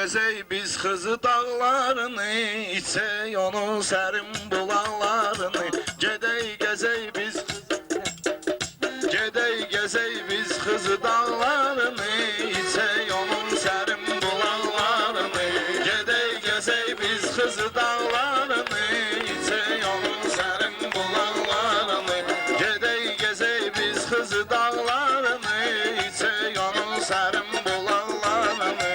gezey biz Xızı dağlarını, içey onun sərin bulaqlarını. Gedey gezey biz Xızı dağlarını, içey onun sərin bulaqlarını. Gedey gezey biz Xızı dağlarını, içey onun sərin bulaqlarını. Gedey gezey biz Xızı dağlarını, içey onun sərin bulaqlarını.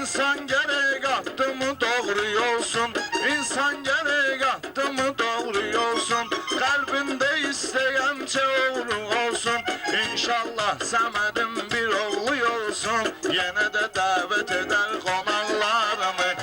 İnsan gerek attı mı doğru yolsun, İnsan gerek attı mı doğru yolsun. Kalbinde isteyemçe oğlu olsun. İnşallah Səmədim bir oğlu olsun. Yine de davet eder konaklarını.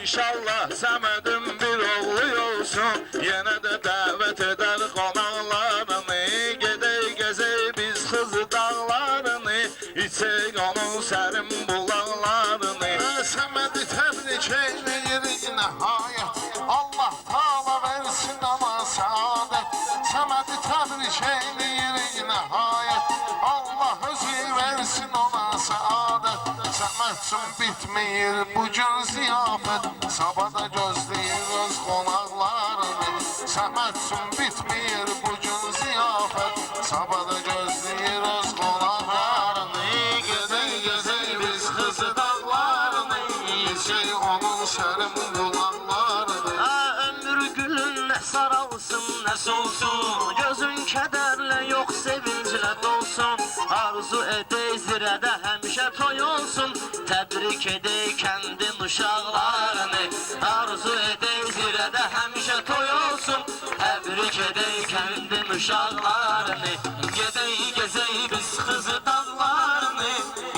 İnşallah Səmədim bir oğlu olsun. Yine de davet eder konaklarını. Gedey gezey biz Xızı dağlarını, içey onun sərin bulaqlarını. Səmədi təbrik eyleyirik nəhayət, Allah Taala versin ona səadət. Səmədi təbrik eyleyirik nəhayət, Allah özü versin ona səadət. Səməd üçün bitməyir bu gün ziyafət, sabada gözləyir öz qonaqlarını. Səməd üçün bitməyir bu gün ziyafət, sabada gözləyir öz qonaqlarını. Gedək gezək biz Xızı dağlarını, içək onun sərin bulaqlarını. Ömür gülün nə saralsın, nə solsun, gözün kədərlə yox sevinclə dolsun. Arzu edək zirədə həmişə toy olsun, təbrik edək kəndin uşaqlarını. Arzu edək zirədə həmişə toy olsun, təbrik edək kəndin uşaqlarını. Gedək gezək biz Xızı dağlarını,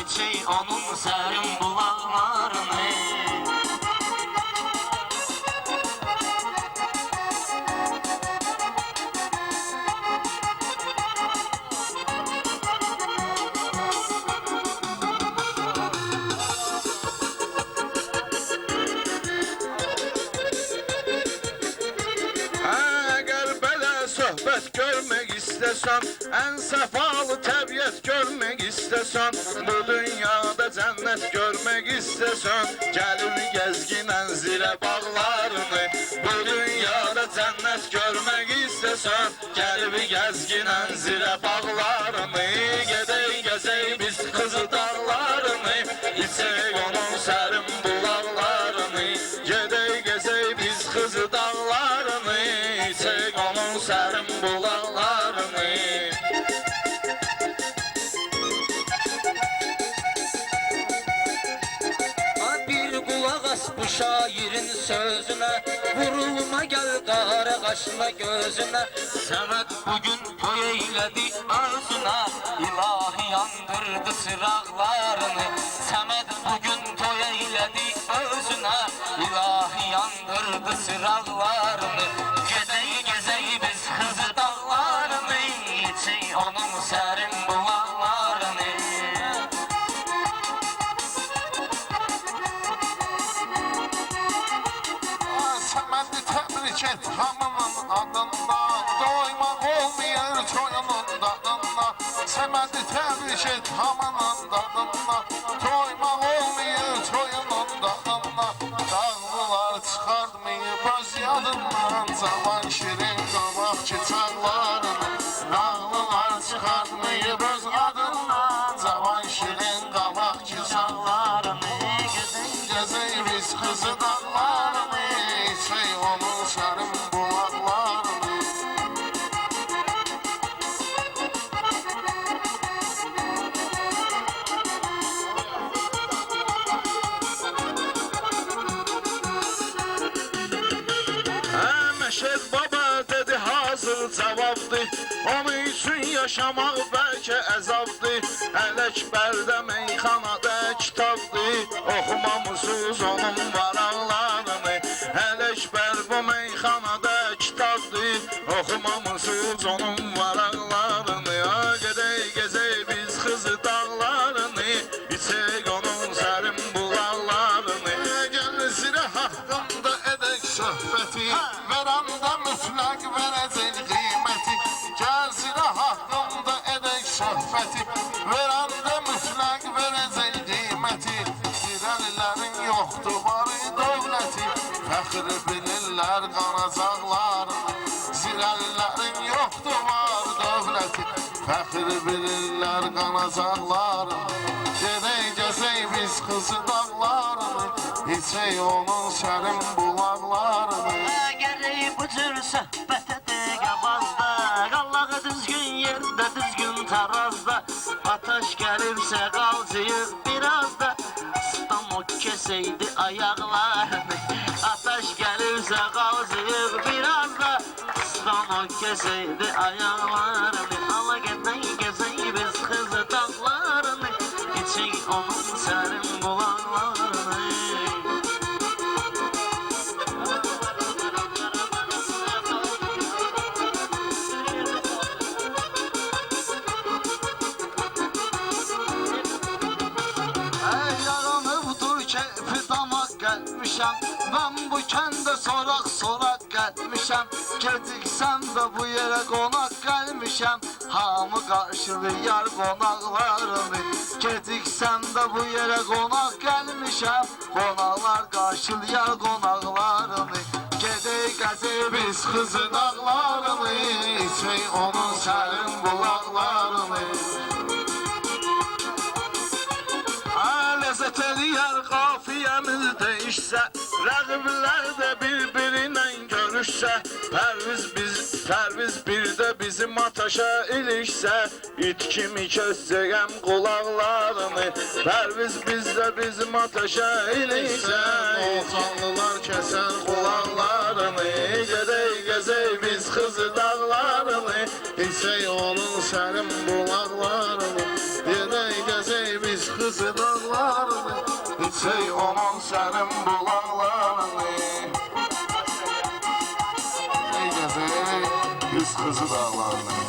içək onun sərin bulaqlarını. Əgər belə söhbət görmək istəsən, ən səfalı təbiət görmək istəsən, bu dünyada cənnət görmək istəsən, gəlib gəzginən zirə bağlarını. Bu dünyada cənnət görmək istəsən, gəlib gəzginən zirə bağlarını. Gedək gəzək biz Xızı dağlarını, içək onun sərin bulaqlarını. Gedək gəzək biz Xızı dağlarını, içək onun sərin bulaqlarını. Bir qulaq as bu şairin sözünə, vurulma gəl qara qaşına gözünə. Səməd bugün toy eylədi özünə, ilahi yandırdı sıraqlarını. Səməd bugün toy eylədi özünə, ilahi yandırdı sıraqlarını. Gedək gezək biz Xızı dağlarını, içək onun sərin bulaqlarını. Səmədi təbrik et hamının adından, doymaq olmayır toyunun dadından. Səmədi təbrik et hamının dadından, doymaq olmayır toyunun dadından. Dağlılar çıxartmayıb öz yadından, cavan şirin qabaqçı çağlarını. Dağlılar çıxartmayıb öz adından, cavan şirin qabaqçı çağlarını. Gezək biz Xızı dağlarını, içək onun sərin bulaqlarını. Məşəd baba dedi hazır cavabdır, onun üçün yaşayır. yaşamaq bəlkə əzabdır. Ələkbərdə meyxanada kitabdır. Oxumamısınız onun varaqlarını. Ələkbər bu meyxanada kitabdır. Oxumamısınız onun varaqlarını. Gedək gezək biz Xızı dağlarını. İçək onun sərin bulaqlarını. Gəl zirə haqqında edək söhbəti, verəndə mütləq verəcək qiyməti. Gəl zirə haqqında edək söhbəti, verəndə mütləq verəcək qiyməti. Zirəlilərin yoxdur var dövləti, fəxri bilirlər qanacaqlarını. Zirəlilərin yoxdur var dövləti, fəxri bilirlər qanacaqlarını. Gedək gəzək biz Xızı dağlarını, içək onun sərin bulaqlarını. Gərək bu cür söhbət edək avazda, qallağı düzgün yerdə, düzgün tarazda. Ataş gəlirsə qalcıyıq biraz da, stamok kesəydi ayaqlarını. Ataş gəlirsə qalcıyıq biraz da, stamok kesəydi ayaqlarını. Ala gedək gəzək biz Xızı dağlarını, içək onun sərin bulaqlarını. Ben bu kəndə soraq gəlmişəm. Geciksəm də bu yerə qonaq gəlmişəm. Hamı qarşılayar qonaqlarını. Geciksəm də bu yerə qonaq gəlmişəm. Qonaqlar qarşılayar qonaqlarını. Gedək gəzək biz Xızı dağlarını, içək onun sərin bulaqlarını. Ləzzət eləyər qafiyəmiz değişsə, rəqiblər də bir-birinə görüşsə, Pərviz bir də bizim ataşa ilişsə, it kimi kəsəcəyəm qulaqlarını. Pərviz bizdə bizim ataşa ilişsə, Oğuzhanlılar kəsən qulaqlarını. gedək gəzək biz Xızı dağlarını. İçək onun sərin bulaqlarını. Gedək gəzək biz Xızı dağlarını, içək onun sərin bulaqlarını. Gedək gəzək biz Xızı dağlarını.